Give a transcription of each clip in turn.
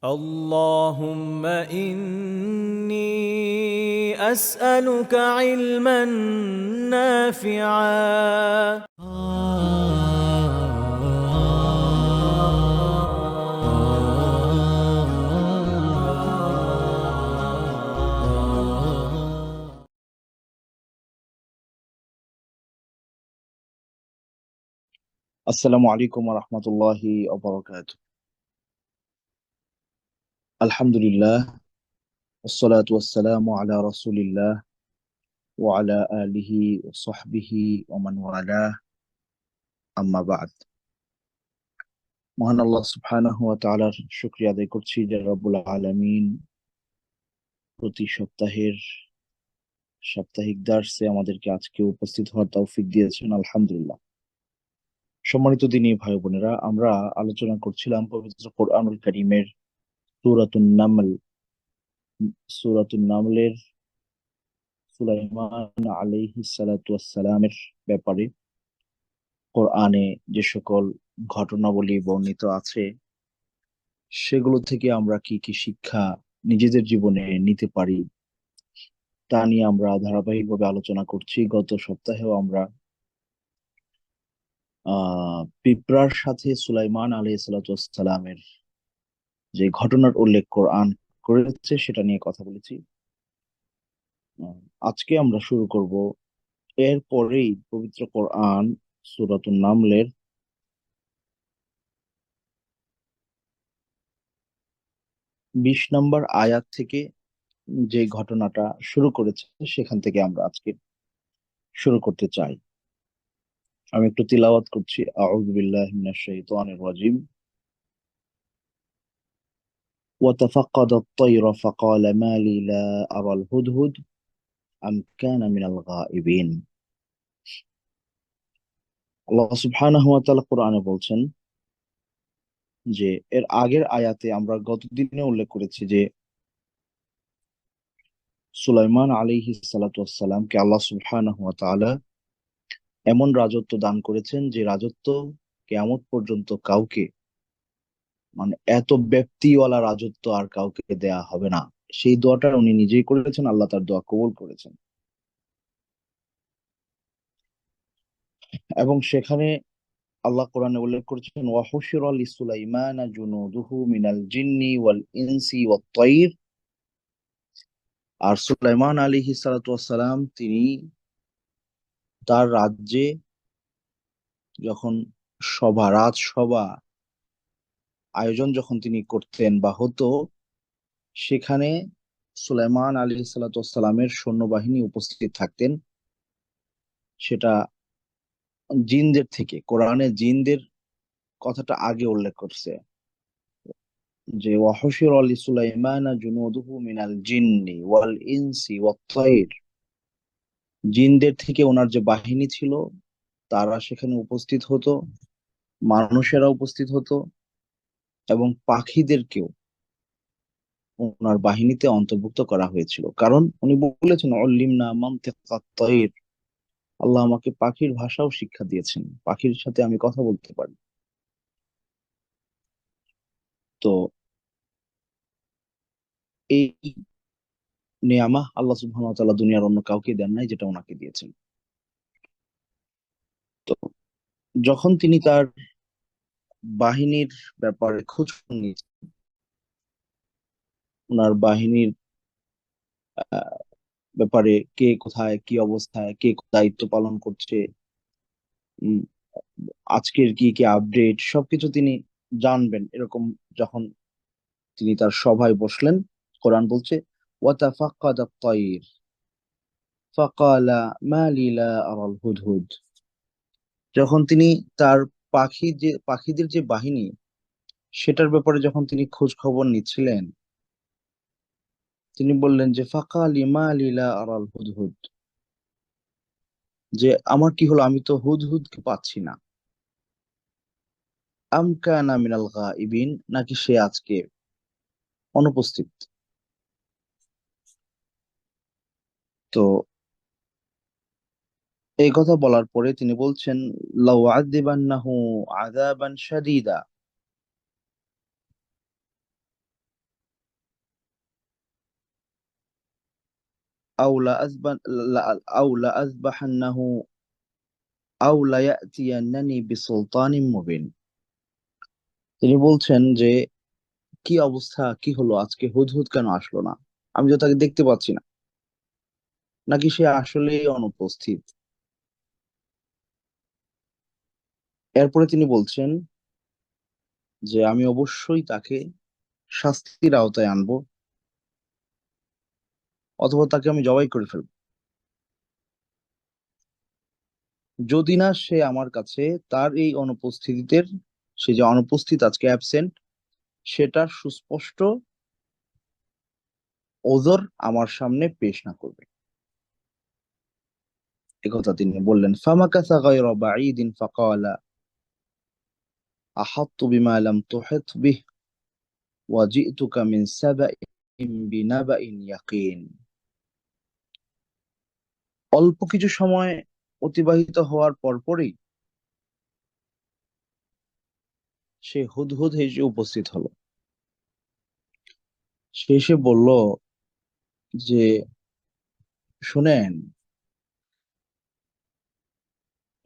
اللهم إني أسألك علما نافعا. আসসালামু আলাইকুম ওয়া রাহমাতুল্লাহি ওয়া বারাকাতুহু। আলহামদুলিল্লাহ, ওয়াসসালাতু ওয়াসসালামু আলা রাসূলিল্লাহ ওয়া আলা আলিহি ওয়া সাহবিহি ওয়া মান ওয়ালাহ, আম্মা বা'দ। মহান আল্লাহ সুবহানাহু ওয়া তাআলার শুকরিয়া আদায় করছি যে রব্বুল আলামিন প্রতি সাপ্তাহিক দার্সে আমাদেরকে আজকে উপস্থিত হওয়ার তৌফিক দিয়েছেন, আলহামদুলিল্লাহ। সম্মানিত দিনী ভাই বোনেরা, আমরা আলোচনা করছিলাম পবিত্র কোরআনুল কারীমের সূরাতুন নামল সূরাতুন নামলের সুলাইমান আলাইহিস সালাতু ওয়াসসালামের ব্যাপারে। কোরআনে যে সকল ঘটনাবলী বর্ণিত আছে সেগুলো থেকে আমরা কি কি শিক্ষা নিজেদের জীবনে নিতে পারি তা নিয়ে আমরা ধারাবাহিকভাবে আলোচনা করছি। গত সপ্তাহেও আমরা পিঁপড়ার সাথে সুলাইমান আলাইহিস সালাতু ওয়াসসালামের যে ঘটনার উল্লেখ কোরআন করেছে সেটা নিয়ে কথা বলেছি। আহ, আজকে আমরা শুরু করব এরপরেই পবিত্র কোরআন সূরাতুন নামলের 20 নম্বর আয়াত থেকে। যে ঘটনাটা শুরু করেছে সেখান থেকে আমরা আজকে শুরু করতে চাই। আমি একটু তিলাওয়াত করছি। আউযু বিল্লাহি মিনাশ শাইতানির রাজিম। وتفقد الطير فقال ما لي لا أرى الهدهد أم كان من الغائبين। আল্লাহ সুবহানাহু ওয়া তাআলা কোরআনে বলছেন যে এর আগের আয়াতে আমরা গত দিনে উল্লেখ করেছি যে সুলাইমান আলাইহিস সালাতু ওয়াসসালামকে আল্লাহ সুবহানাহু ওয়া তাআলা এমন রাজত্ব দান করেছেন যে রাজত্ব কিয়ামত পর্যন্ত কাউকে, মানে এত ব্যক্তিওয়ালা রাজত্ব আর কাউকে দেয়া হবে না। সেই দোয়াটা উনি নিজেই করেছেন, আল্লাহ তার দোয়া কবুল করেছেন। এবং সেখানে আল্লাহ কোরআনে উল্লেখ করেছেন ওয়াহুশিরা লিসুলাইমানা জুনুদুহু মিনাল জিন্নি ওয়াল ইনসি ওয়াত তাইর। আর সুলাইমান আলাইহিস সালাতু ওয়াসসালাম তিনি তার রাজ্যে যখন রাজসভা আয়োজন যখন তিনি করতেন বা হতো, সেখানে সুলাইমান আলাইহিস সালাতু ওয়াসসালামের সৈন্যবাহিনী উপস্থিত থাকতেন। সেটা জিনদের থেকে, কোরআনে জিনদের কথাটা আগে উল্লেখ করছে যে ওয়াহুশিরা লিসুলাইমানা জুনুদুহু মিনাল জিন্নি ওয়াল ইনসি ওয়াত তাইর। জিনদের থেকে ওনার যে বাহিনী ছিল তারা সেখানে উপস্থিত হতো, মানুষেরা উপস্থিত হতো, এবং পাখিদেরকেও ওনার বাহিনীতে অন্তর্ভুক্ত করা হয়েছিল। কারণ উনি বলেছেন আল্লিমনা মানতিকাত তাইর, আল্লাহ আমাকে পাখির ভাষাও শিক্ষা দিয়েছেন, পাখির সাথে আমি কথা বলতে পারি। তো এই নেয়ামা আল্লাহ সুবহানাহু ওয়া তাআলা দুনিয়ার অন্য কাউকে দেন নাই, যেটা ওনাকে দিয়েছেন। তো যখন তিনি তার বাহিনীর ব্যাপারে খোঁজ নিয়েছেন, ওনার বাহিনীর ব্যাপারে কে কোথায় কি অবস্থায়, কে দায়িত্ব পালন করছে, উম, আজকের কি কি আপডেট সবকিছু তিনি জানবেন, এরকম যখন তিনি তার সভায় বসলেন, কোরআন বলছে ওয়াতাফাক্কাদা তাইর ফাকালা মা লি লা আরাল হুদহুদ। যখন তিনি তার পাখিদের যে বাহিনী সেটার ব্যাপারে যখন তিনি খোঁজ খবর নিচ্ছিলেন, তিনি বললেন যে ফাকালি মা লি লা আরাল হুদহুদ, যে আমার কি হলো, আমি তো হুদহুদকে পাচ্ছি না। আম কানা মিনাল গাইবিন, নাকি সে আজকে অনুপস্থিত। তো এই কথা বলার পরে তিনি বলছেন লাউ আযিবান্নাহু আযাবান শাদীদা, আও লা আযবা আও লা আযবাহান্নাহু আও লা ইয়াতিয়ান্নানি বিসুলতানিম মুবিন। তিনি বলছেন যে কি অবস্থা, কি হলো, আজকে হুদহুদ কেন আসলো না? আমি তো তাকে দেখতে পাচ্ছি না, নাকি সে আসলেই অনুপস্থিত? এরপরে তিনি বলছেন যে আমি অবশ্যই তাকে শাস্তির আওতায় আনবো, অথবা তাকে আমি জবাই করে ফেলবো, যদি না সে আমার কাছে তার এই অনুপস্থিতিতে, সে যে অনুপস্থিত আজকে অ্যাবসেন্ট, সেটার সুস্পষ্ট ওজর আমার সামনে পেশ না করবে। একথা তিনি বললেন। ফামাকাসা গায়রা বাঈদিন ফাকালা আহাত্তু বিমা লাম তুহিত বিহি ওয়া জি'তুকা মিন সাবাইন বিনাবাইন ইয়াকিন। অল্প কিছু সময় অতিবাহিত হওয়ার পরপরই সে হুদহুদ এসে উপস্থিত হলো। সে এসে বলল যে শুনেন,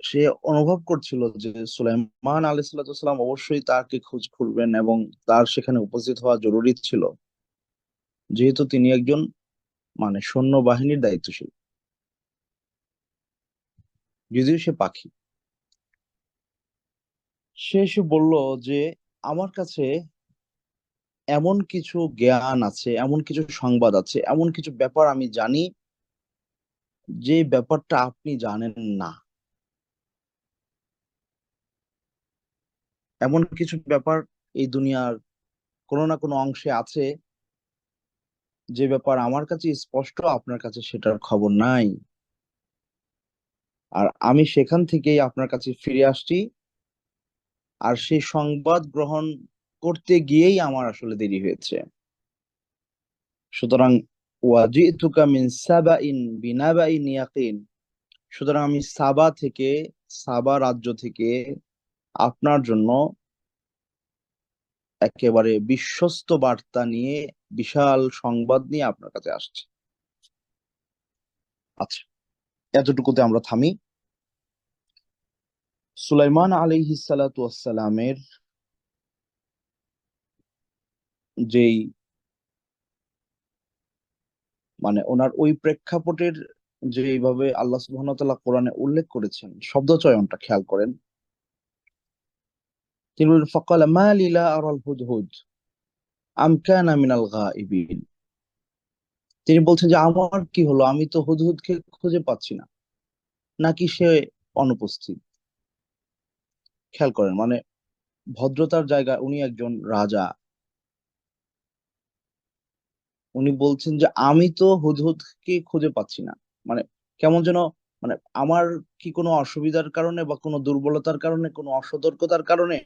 সে অনুভব করছিল যে সুলাইমান আলাইহিস সালাম অবশ্যই তাকে খোঁজ করবেন এবং তার সেখানে উপস্থিত হওয়া জরুরি ছিল, যেহেতু তিনি একজন সৈন্যবাহিনীর দায়িত্বশীল, যদিও সে পাখি। সে এসে বলল যে আমার কাছে এমন কিছু জ্ঞান আছে, এমন কিছু সংবাদ আছে, এমন কিছু ব্যাপার আমি জানি, যে ব্যাপারটা আপনি জানেন না। এমন কিছু ব্যাপার এই দুনিয়ার কোনো না কোনো অংশে আছে, যে ব্যাপার আমার কাছে স্পষ্ট, আপনার কাছে সেটার খবর নাই। আর আমি সেখান থেকেই আপনার কাছে ফিরে আসছি, আর সেই সংবাদ গ্রহণ করতে গিয়েই আমার আসলে দেরি হয়েছে। সুতরাং ওয়াজিতুকা মিন সাবাইন বিনাবাইন ইয়াকিন, সুতরাং আমি সাবা রাজ্য থেকে আপনার জন্য একেবারে বিশ্বস্ত বার্তা নিয়ে, বিশাল সংবাদ নিয়ে আপনার কাছে আসছে। আচ্ছা, এতটুকুতে আমরা থামি। সুলাইমান আলাইহিস সালাতু ওয়াসসালামের যেই ওনার ওই প্রেক্ষাপটের, যে এইভাবে আল্লাহ সুবহানাহু ওয়া তাআলা কোরআনে উল্লেখ করেছেন, শব্দ চয়নটা খেয়াল করেন। তিনি বলেন ফাকালা মা লি লা আরাল হুদহুদ আম কানা মিনাল গায়িবিন। তিনি বলছেন যে আমার কি হলো, আমি তো হুদহুদকে খুঁজে পাচ্ছি না, নাকি সে অনুপস্থিত। খেয়াল করেন, ভদ্রতার জায়গায় উনি একজন রাজা, উনি বলছেন যে আমি তো হুদহুদকে খুঁজে পাচ্ছি না। মানে কেমন যেন, মানে আমার কি কোনো অসুবিধার কারণে বা কোনো দুর্বলতার কারণে, কোনো অসতর্কতার কারণে,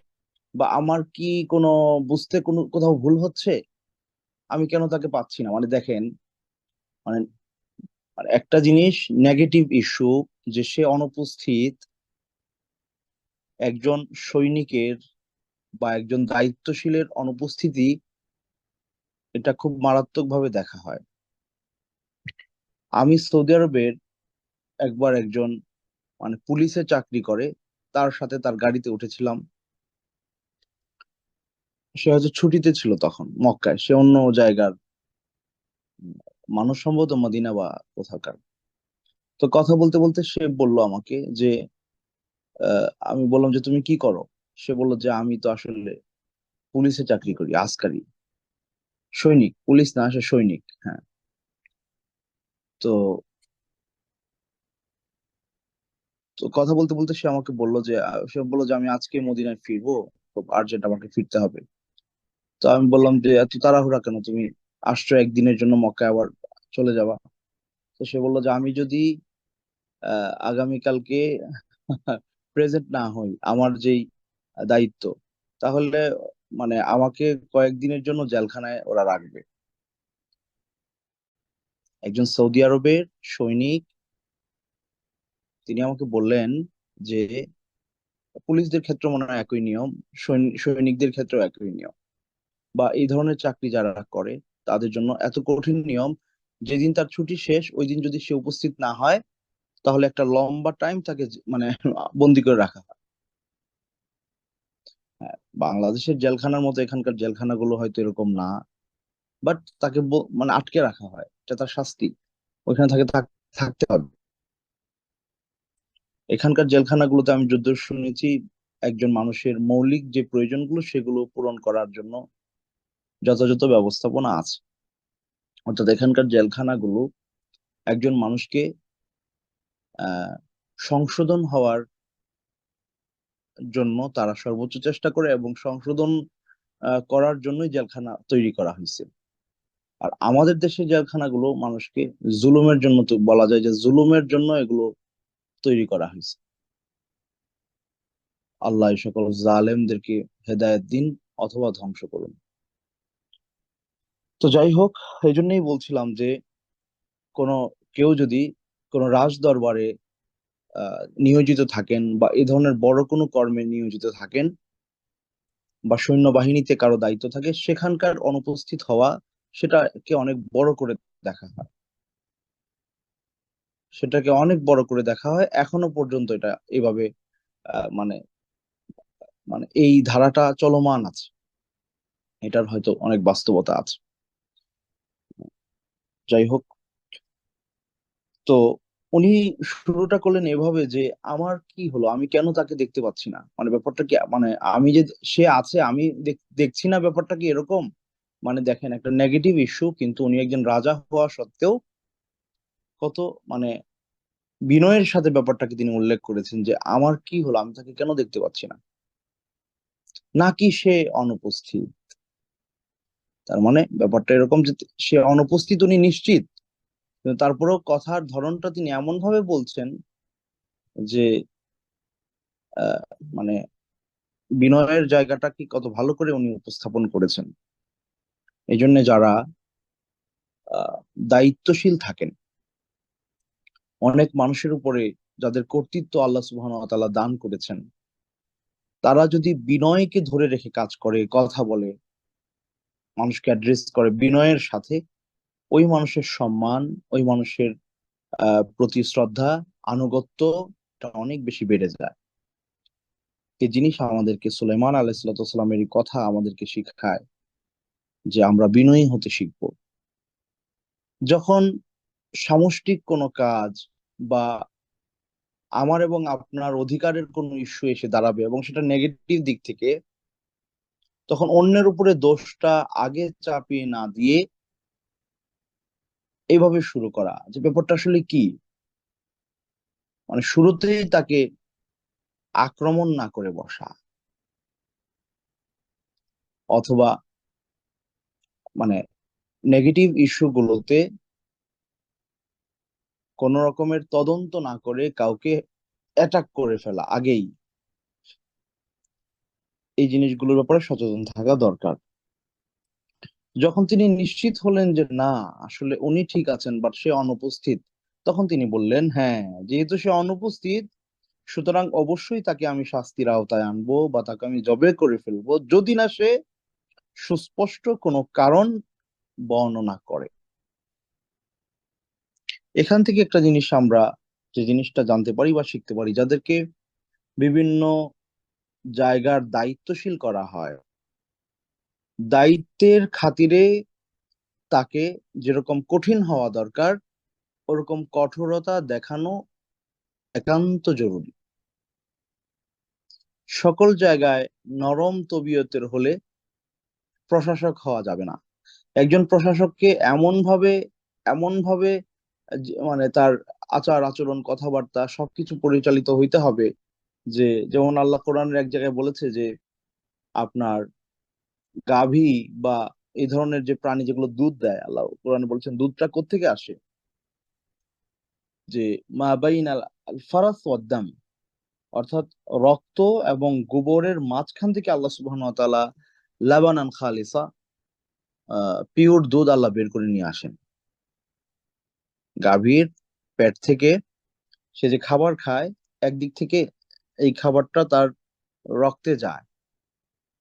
বা আমার কি কোনো বুঝতে কোনো কোথাও ভুল হচ্ছে, আমি কেন তাকে পাচ্ছি না? দেখেন, মানে একটা জিনিস নেগেটিভ ইস্যু, যে সে অনুপস্থিত, একজন সৈনিকের বা একজন দায়িত্বশীলের অনুপস্থিতি, এটা খুব মারাত্মক ভাবে দেখা হয়। আমি সৌদি আরবের একবার একজন পুলিশে চাকরি করে, তার সাথে তার গাড়িতে উঠেছিলাম। সে হয়তো ছুটিতে ছিল তখন মক্কায়, সে অন্য জায়গার মানুষ, সম্ভবত মদিনা বা কোথাকার। তো কথা বলতে বলতে সে বলল আমাকে যে আমি বললাম যে তুমি কি করো? সে বলল যে আমি তো আসলে পুলিশে চাকরি করি, আজকারি, সৈনিক, পুলিশ না, সে সৈনিক। হ্যাঁ। তো তো কথা বলতে বলতে সে আমাকে বলল যে আমি আজকে মদিনায় ফিরবো, খুব আর্জেন্ট, আমাকে ফিরতে হবে। তো আমি বললাম যে এত তাড়াহুড়া কেন, তুমি আসছো একদিনের জন্য মক্কায়, আবার চলে যাবা? তো সে বললো যে আমি যদি আগামীকালকে প্রেজেন্ট না হই আমার যেই দায়িত্ব, তাহলে আমাকে কয়েকদিনের জন্য জেলখানায় ওরা রাখবে। একজন সৌদি আরবের সৈনিক, তিনি আমাকে বললেন যে পুলিশদের ক্ষেত্রে মনে হয় একই নিয়ম, সৈনিকদের ক্ষেত্রেও একই নিয়ম, বা এই ধরনের চাকরি যারা করে তাদের জন্য এত কঠিন নিয়ম, যেদিন তার ছুটি শেষ ওই দিন যদি সে উপস্থিত না হয় তাহলে একটা লম্বা টাইম তাকে মানে বন্দি করে রাখা হয়। হ্যাঁ, বাংলাদেশের জেলখানার মতো এখানকার জেলখানাগুলো হয়তো এরকম না, বাট তাকে মানে আটকে রাখা হয়, এটা তার শাস্তি। ওইখানে থাকতে হবে। এখানকার জেলখানাগুলোতে আমি যদ্দূর শুনেছি একজন মানুষের মৌলিক যে প্রয়োজনগুলো সেগুলো পূরণ করার জন্য যথাযথ ব্যবস্থাপনা আছে। অর্থাৎ এখানকার জেলখানাগুলো একজন মানুষকে আহ সংশোধন হওয়ার জন্য তারা সর্বোচ্চ চেষ্টা করে, এবং সংশোধন করার জন্যই জেলখানা তৈরি করা হয়েছে। আর আমাদের দেশের জেলখানাগুলো মানুষকে জুলুমের জন্য, তো বলা যায় যে জুলুমের জন্য এগুলো তৈরি করা হয়েছে। আল্লাহ এই সকল জালেমদেরকে হেদায়েত দিন অথবা ধ্বংস করুন। তো যাই হোক, এই জন্যই বলছিলাম যে কোনো কেউ যদি কোনো রাজ দরবারে নিয়োজিত থাকেন বা এই ধরনের বড় কোনো কর্মে নিয়োজিত থাকেন বা সৈন্যবাহিনীতে কারো দায়িত্ব থাকে, সেখানকার অনুপস্থিত হওয়া সেটাকে অনেক বড় করে দেখা হয়। সেটাকে অনেক বড় করে দেখা হয়, এখনো পর্যন্ত এটা এভাবে মানে মানে এই ধারাটা চলমান আছে। এটার হয়তো অনেক বাস্তবতা আছে। যাই হোক, তো উনি শুরুটা করলেন এভাবে যে আমার কি হলো, আমি কেন তাকে দেখতে পাচ্ছি না, মানে ব্যাপারটা কি, মানে আমি যে সে আছে আমি দেখছি না, ব্যাপারটা কি এরকম? মানে দেখেন, একটা নেগেটিভ ইস্যু, কিন্তু উনি একজন রাজা হওয়া সত্ত্বেও কত মানে বিনয়ের সাথে ব্যাপারটাকে তিনি উল্লেখ করেছেন যে আমার কি হলো, আমি তাকে কেন দেখতে পাচ্ছি না, নাকি সে অনুপস্থিত। তার মানে ব্যাপারটা এরকম যে সে অনুপস্থিত উনি নিশ্চিত, কিন্তু তারপরেও কথার ধরনটা তিনি এমন ভাবে বলছেন যে আহ, মানে বিনয়ের জায়গাটা কি কত ভালো করে উনি উপস্থাপন করেছেন। এই জন্য যারা দায়িত্বশীল থাকেন, অনেক মানুষের উপরে যাদের কর্তৃত্ব আল্লাহ সুবহানাহু ওয়া তাআলা দান করেছেন, তারা যদি বিনয়কে ধরে রেখে কাজ করে, কথা বলে, মানুষকে অ্যাড্রেস করে বিনয়ের সাথে, ওই মানুষের সম্মান, ওই মানুষের প্রতি শ্রদ্ধা, আনুগত্য অনেক বেশি বেড়ে যায়। এই জিনিস আমাদেরকে সুলাইমান আলাইহিসসালামের কথা আমাদেরকে শিখায় যে আমরা বিনয়ী হতে শিখবো। যখন সামষ্টিক কোনো কাজ বা আমার এবং আপনার অধিকারের কোনো ইস্যু এসে দাঁড়াবে এবং সেটা নেগেটিভ দিক থেকে, তখন অন্যের উপরে দোষটা আগে চাপিয়ে না দিয়ে এইভাবে শুরু করা যে ব্যাপারটা আসলে কি, মানে শুরুতেই তাকে আক্রমণ না করে বসা, অথবা মানে নেগেটিভ ইস্যু গুলোতে কোন রকমের তদন্ত না করে কাউকে অ্যাটাক করে ফেলা আগেই। এই জিনিসগুলোর ব্যাপারে সচেতন থাকা দরকার। যখন তিনি নিশ্চিত হলেন যে না, আসলে উনি ঠিক আছেন বাট সে অনুপস্থিত, তখন তিনি বললেন হ্যাঁ, যেহেতু সে অনুপস্থিত, সুতরাং অবশ্যই তাকে আমি শাস্তির আওতায় আনবো বা তাকে আমি জবে করে ফেলবো, যদি না সে সুস্পষ্ট কোনো কারণ বর্ণনা করে। এখান থেকে একটা জিনিস আমরা, যে জিনিসটা জানতে পারি বা শিখতে পারি, যাদেরকে বিভিন্ন জায়গার দায়িত্বশীল করা হয়, দায়িত্বের খাতিরে তাকে যেরকম কঠিন হওয়া দরকার ওরকম কঠোরতা দেখানো একান্ত জরুরি। সকল জায়গায় নরম তবিয়তের হলে প্রশাসক হওয়া যাবে না। একজন প্রশাসককে এমন ভাবে মানে তার আচার আচরণ, কথাবার্তা সবকিছু পরিচালিত হইতে হবে যে, যেমন আল্লাহ কোরআনের এক জায়গায় বলেছে যে আপনার গাভী বা এই ধরনের যে প্রাণী যেগুলো দুধ দেয়, আল্লাহ কোরআনে বলছেন দুধটা কোত্থেকে আসে, যে মা বাইনাল ফারাস ওয়াদ দাম, অর্থাৎ রক্ত এবং গোবরের মাঝখান থেকে আল্লাহ সুবহানাহু ওয়া তাআলা লাবানান খালিসা, পিওর দুধ আল্লাহ বের করে নিয়ে আসেন। গাভীর পেট থেকে সে যে খাবার খায়, একদিক থেকে এই খাবারটা তার রক্তে যায়,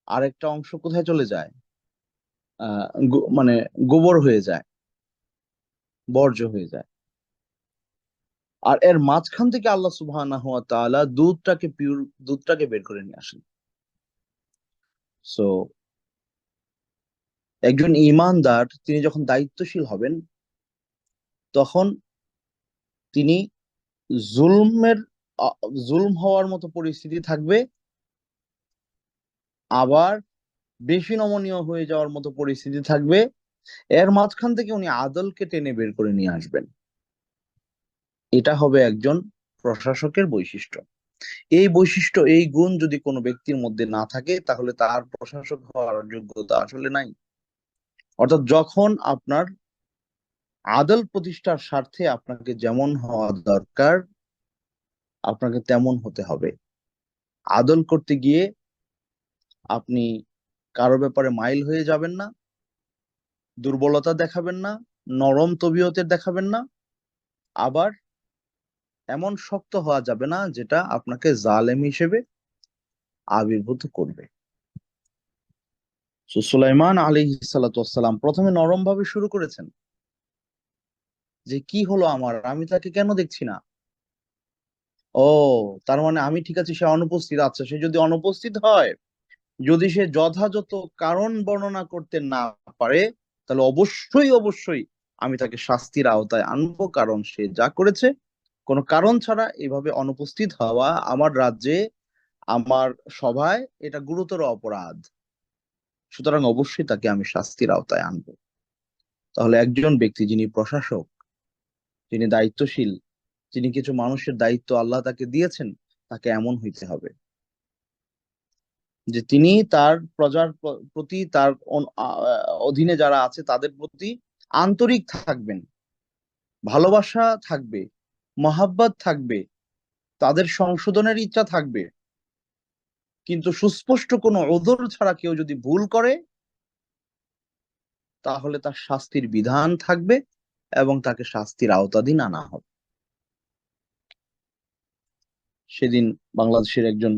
আরেকটা অংশ কোথায় চলে যায়, মানে গোবর হয়ে যায়। বর্জ্য হয়ে যায়। আর এর মাঝখান থেকে আল্লাহ সুবহানাহু ওয়া তাআলা দুধটাকে বের করে নিয়ে আসেন। সো একজন ঈমানদার তিনি যখন দায়িত্বশীল হবেন, তখন তিনি জুলমের জুলম হওয়ার মতো পরিস্থিতি থাকবে, আবার বেশি নমনীয় হয়ে যাওয়ার মতো পরিস্থিতি থাকবে। এর মাঝখান থেকে উনি আদলকে টেনে বের করে নিয়ে আসবেন। এটা হবে একজন প্রশাসকের বৈশিষ্ট্য। এই বৈশিষ্ট্য, এই গুণ যদি কোনো ব্যক্তির মধ্যে না থাকে, তাহলে তার প্রশাসক হওয়ার যোগ্যতা আসলে নাই। অর্থাৎ যখন আপনার আদল প্রতিষ্ঠার স্বার্থে আপনাকে যেমন হওয়া দরকার, আপনাকে তেমন হতে হবে। আদল করতে গিয়ে আপনি কারো ব্যাপারে মাইল হয়ে যাবেন না, দুর্বলতা দেখাবেন না, নরম তবিয়তের দেখাবেন না, আবার এমন শক্ত হওয়া যাবে না যেটা আপনাকে জালেম হিসেবে আবির্ভূত করবে। সুলাইমান আলাইহিস সালাতু ওয়াস সালাম প্রথমে নরম ভাবে শুরু করেছেন, যে কি হলো আমার, আমি তাকে কেন দেখছি না। ও, তার মানে আমি ঠিক আছি, সে অনুপস্থিত। আচ্ছা, সে যদি অনুপস্থিত হয়, যদি সে যথাযথ কারণ বর্ণনা করতে না পারে, তাহলে অবশ্যই অবশ্যই আমি তাকে শাস্তির আওতায় আনবো, কারণ সে যা করেছে কোনো কারণ ছাড়া এভাবে অনুপস্থিত হওয়া আমার রাজ্যে, আমার সভায়, এটা গুরুতর অপরাধ। সুতরাং অবশ্যই তাকে আমি শাস্তির আওতায় আনবো। তাহলে একজন ব্যক্তি যিনি প্রশাসক, যিনি দায়িত্বশীল, যিনি কিছু মানুষের দায়িত্ব আল্লাহ তাকে দিয়েছেন, তাকে এমন হইতে হবে যে তিনি তার প্রজার প্রতি, তার অধীনে যারা আছে তাদের প্রতি আন্তরিক থাকবেন, ভালোবাসা থাকবে, মহাব্বত থাকবে, তাদের সংশোধনের ইচ্ছা থাকবে। কিন্তু সুস্পষ্ট কোনো ওযর ছাড়া কেউ যদি ভুল করে, তাহলে তার শাস্তির বিধান থাকবে এবং তাকে শাস্তির আওতাধীন আনা হবে। সেদিন বাংলাদেশের একজন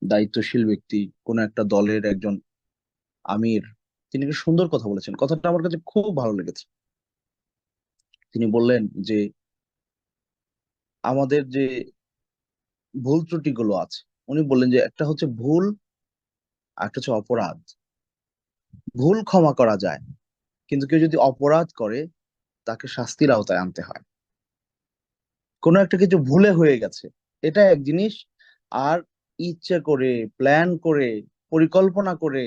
দায়িত্বশীল ব্যক্তি, কোন একটা দলের একজন আমির, তিনি একটা সুন্দর কথা বলেছেন, কথাটা আমার কাছে খুব ভালো লেগেছে। তিনি বললেন যে আমাদের যে ভুল ত্রুটিগুলো আছে, উনি বললেন যে একটা হচ্ছে ভুল, আর একটা হচ্ছে অপরাধ। ভুল ক্ষমা করা যায়, কিন্তু কেউ যদি অপরাধ করে, তাকে শাস্তির আওতায় আনতে হয়। কোনো একটা কিছু ভুলে হয়ে গেছে, এটা এক জিনিস। আর ইচ্ছে করে, প্ল্যান করে, পরিকল্পনা করে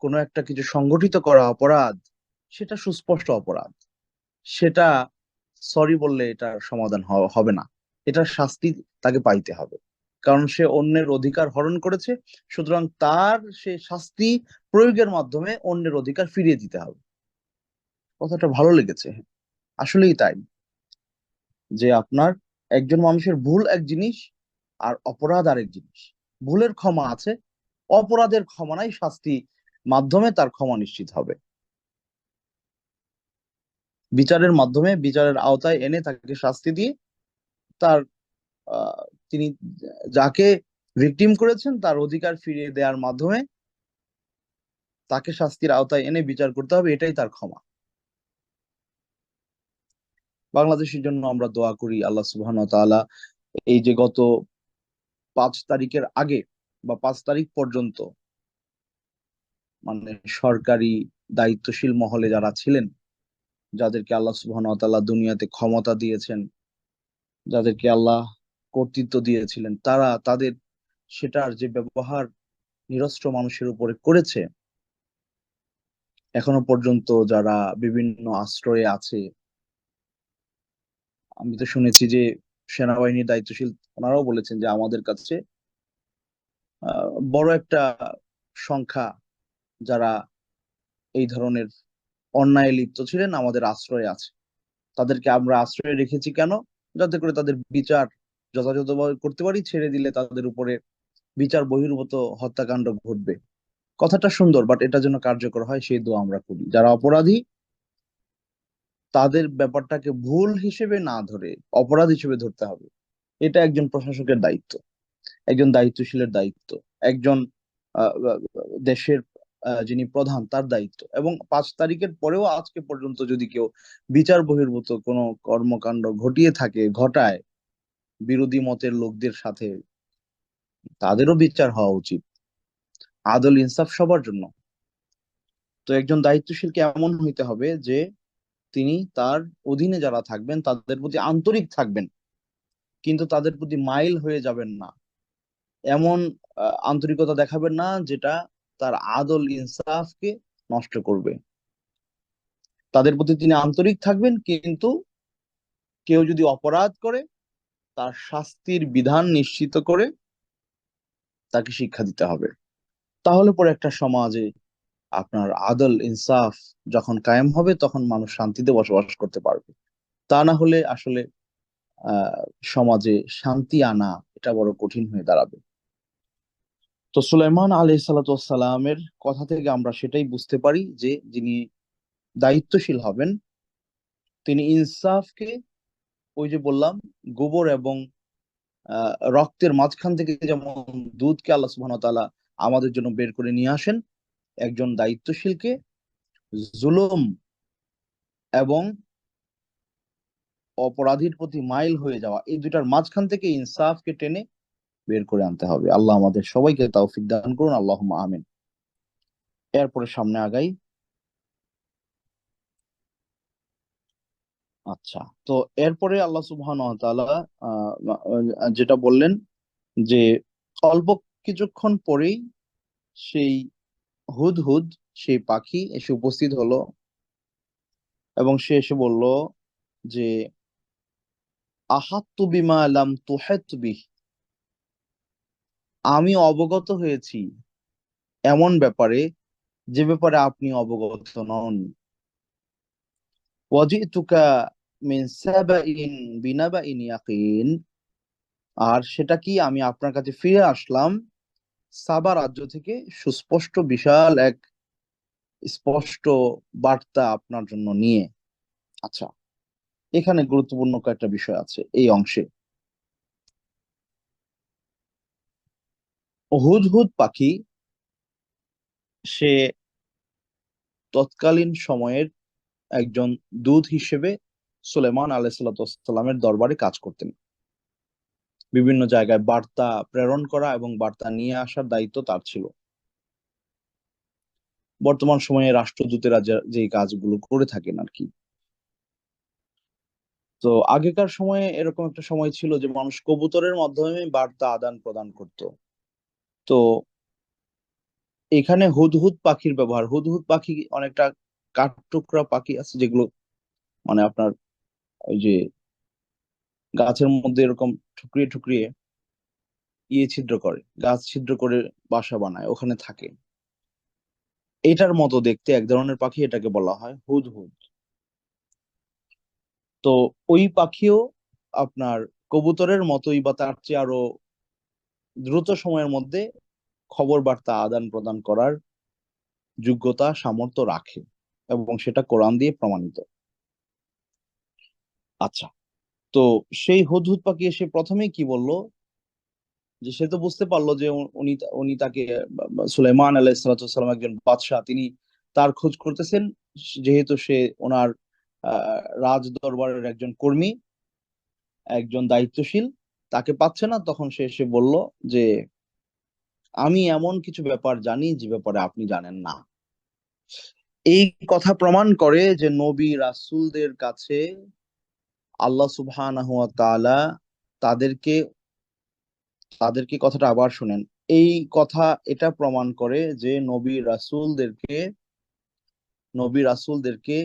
কোনো একটা কিছু সংগঠিত করা অপরাধ, সেটা সুস্পষ্ট অপরাধ। সেটা সরি বললে এটার সমাধান হবে না, এটার শাস্তি তাকে পাইতে হবে। কারণ সে অন্যের অধিকার হরণ করেছে, সুতরাং তার সে শাস্তি প্রয়োগের মাধ্যমে অন্যের অধিকার ফিরিয়ে দিতে হবে। কথাটা ভালো লেগেছে। আসলেই তাই, যে আপনার একজন মানুষের ভুল এক জিনিস, আর অপরাধ আরেক জিনিস। ভুলের ক্ষমা আছে, অপরাধের ক্ষমা নাই, শাস্তি মাধ্যমে তার ক্ষমা নিশ্চিত হবে। বিচারের মাধ্যমে, বিচারের আওতায় এনে তাকে শাস্তি দিয়ে তার আহ, তিনি যাকে ভিকটিম করেছেন তার অধিকার ফিরিয়ে দেওয়ার মাধ্যমে তাকে শাস্তির আওতায় এনে বিচার করতে হবে, এটাই তার ক্ষমা। বাংলাদেশের জন্য আমরা দোয়া করি, আল্লাহ সুবহানাহু ওয়া তাআলা এই যে গত 5 তারিখের আগে বা 5 তারিখ পর্যন্ত, মানে সরকারি দায়িত্বশীল মহলে যারা ছিলেন, যাদেরকে আল্লাহ সুবহানাহু ওয়া তাআলা দুনিয়াতে ক্ষমতা দিয়েছেন, যাদেরকে আল্লাহ কর্তৃত্ব দিয়েছিলেন, তারা তাদের সেটার যে ব্যবহার নিরস্ত্র মানুষের উপরে করেছে, এখনো পর্যন্ত যারা বিভিন্ন আশ্রয়ে আছে, আমি তো শুনেছি যে সেনাবাহিনীর দায়িত্বশীল ওনারাও বলেছেন যে আমাদের কাছে বড় একটা সংখ্যা যারা এই ধরনের অন্যায় লিপ্ত ছিলেন আমাদের আশ্রয়ে আছে। তাদেরকে আমরা আশ্রয়ে রেখেছি কেন? যাতে করে তাদের বিচার যথাযথভাবে করতে পারি, ছেড়ে দিলে তাদের উপরে বিচার বহির্ভূত হত্যাকাণ্ড ঘটবে। কথাটা সুন্দর, বাট এটা যেন কার্যকর হয় সেই দোয়া আমরা করি। যারা অপরাধী, তাদের ব্যাপারটাকে ভুল হিসেবে না ধরে অপরাধ হিসেবে ধরতে হবে। এটা একজন প্রশাসকের দায়িত্ব, একজন দায়িত্বশীলের দায়িত্ব, একজন দেশের যিনি প্রধান তার দায়িত্ব, এবং 5 তারিখের পরেও আজকে পর্যন্ত যদি কেউ বিচার বহির্ভূত কোনো কর্মকাণ্ড ঘটায় বিরোধী মতের লোকদের সাথে, তাদেরও বিচার হওয়া উচিত। আদল ইনসাফ সবার জন্য। তো একজন দায়িত্বশীলকে এমন হইতে হবে যে তিনি তার অধীনে যারা থাকবেন তাদের প্রতি আন্তরিক থাকবেন, কিন্তু তাদের প্রতি মাইল হয়ে যাবেন না। এমন আন্তরিকতা দেখাবেন না যেটা তার আদল ইনসাফকে নষ্ট করবে। তাদের প্রতি তিনি আন্তরিক থাকবেন, কিন্তু কেউ যদি অপরাধ করে তার শাস্তির বিধান নিশ্চিত করে তাকে শিক্ষা দিতে হবে। তাহলে পরে একটা সমাজে আপনার আদল ইনসাফ যখন কায়েম হবে তখন মানুষ শান্তিতে বসবাস করতে পারবে। তা না হলে আসলে আহ সমাজে শান্তি আনা এটা বড় কঠিন হয়ে দাঁড়াবে। তো সুলাইমান আলাইহিস সালাতু ওয়াস সালামের কথা থেকে আমরা সেটাই বুঝতে পারি যে যিনি দায়িত্বশীল হবেন তিনি ইনসাফকে, ওই যে বললাম, গোবর এবং রক্তের মাঝখান থেকে যেমন দুধকে আল্লাহ সুবহানাহু ওয়া তাআলা আমাদের জন্য বের করে নিয়ে আসেন, একজন দায়িত্বশীলকে জুলুম এবং অপরাধীর প্রতি মাইল হয়ে যাওয়া, এই দুটার মাঝখান থেকে ইনসাফকে টেনে বের করে আনতে হবে। আল্লাহ আমাদের সবাইকে তৌফিক দান করুন, আল্লাহুম্মা আমিন। এরপরে সামনে আগাই। আচ্ছা, তো এরপরে আল্লাহ সুবহানাহু ওয়া তাআলা যেটা বললেন যে অল্প কিছুক্ষণ পরেই সেই হুদহুদ, সেই পাখি এসে উপস্থিত হলো, এবং সে এসে বলল যে আহাত্তু বিমা লাম তুহিত বিহ, আমি অবগত হয়েছি এমন ব্যাপারে যে ব্যাপারে আপনি অবগত নন। ওয়াজিতুকা মিন সাবাইন বিনাবাইন ইয়াকিন, আর সেটা কি, আমি আপনার কাছে ফিরে আসলাম সাবা রাজ্য থেকে সুস্পষ্ট বিশাল এক স্পষ্ট বার্তা আপনার জন্য নিয়ে। আচ্ছা, এখানে গুরুত্বপূর্ণ কয়েকটা বিষয় আছে এই অংশে। হুদহুদ পাখি সে তৎকালীন সময়ের একজন দূত হিসেবে সুলেমান আলাইহিসসালামের দরবারে কাজ করতেন। বিভিন্ন জায়গায় বার্তা প্রেরণ করা এবং বার্তা নিয়ে আসার দায়িত্ব তার ছিল। বর্তমান সময়ে রাষ্ট্রদূতেরা যে কাজগুলো করে থাকেন আর কি। তো আগেকার সময়ে এরকম একটা সময় ছিল যে মানুষ কবুতরের মাধ্যমে বার্তা আদান প্রদান করত। তো এখানে হুদহুদ পাখির ব্যবহার, হুদহুদ পাখি অনেকটা কাঠঠোকরা পাখি আছে যেগুলো মানে আপনার ওই যে গাছের মধ্যে এরকম ঠুকরিয়ে ঠুকরিয়ে ছিদ্র করে, গাছ ছিদ্র করে বাসা বানায়, ওখানে থাকে। এটার মতো দেখতে এক ধরনের পাখি, এটাকে বলা হয় হুদহুদ। তো ওই পাখিও আপনার কবুতরের মতোই বা তার চেয়ে আরো দ্রুত সময়ের মধ্যে খবর বার্তা আদান প্রদান করার যোগ্যতা সামর্থ্য রাখে, এবং সেটা কোরআন দিয়ে প্রমাণিত। আচ্ছা, তো সেই হুদহুদ পাখি এসে প্রথমেই কি বলল, যে সে তো বুঝতে পারলো যে উনি উনি তাকে সুলাইমান আলাইহিসসালাম একজন বাদশাহ, তিনি তার খোঁজ করতেছেন, যেহেতু সে ওনার রাজ দরবারের একজন কর্মী, একজন দায়িত্বশীল, তাকে পাচ্ছে না। তখন সে এসে বলল যে আমি এমন কিছু ব্যাপার জানি যে ব্যাপারে আপনি জানেন না। এই কথা প্রমাণ করে যে নবী রাসূলদের কাছে আল্লাহ সুবহানাহু ওয়া তাআলা তাদেরকে তাদেরকে কথাটা আবার শুনেন, এই কথা এটা প্রমাণ করে যে নবী রাসূলদেরকে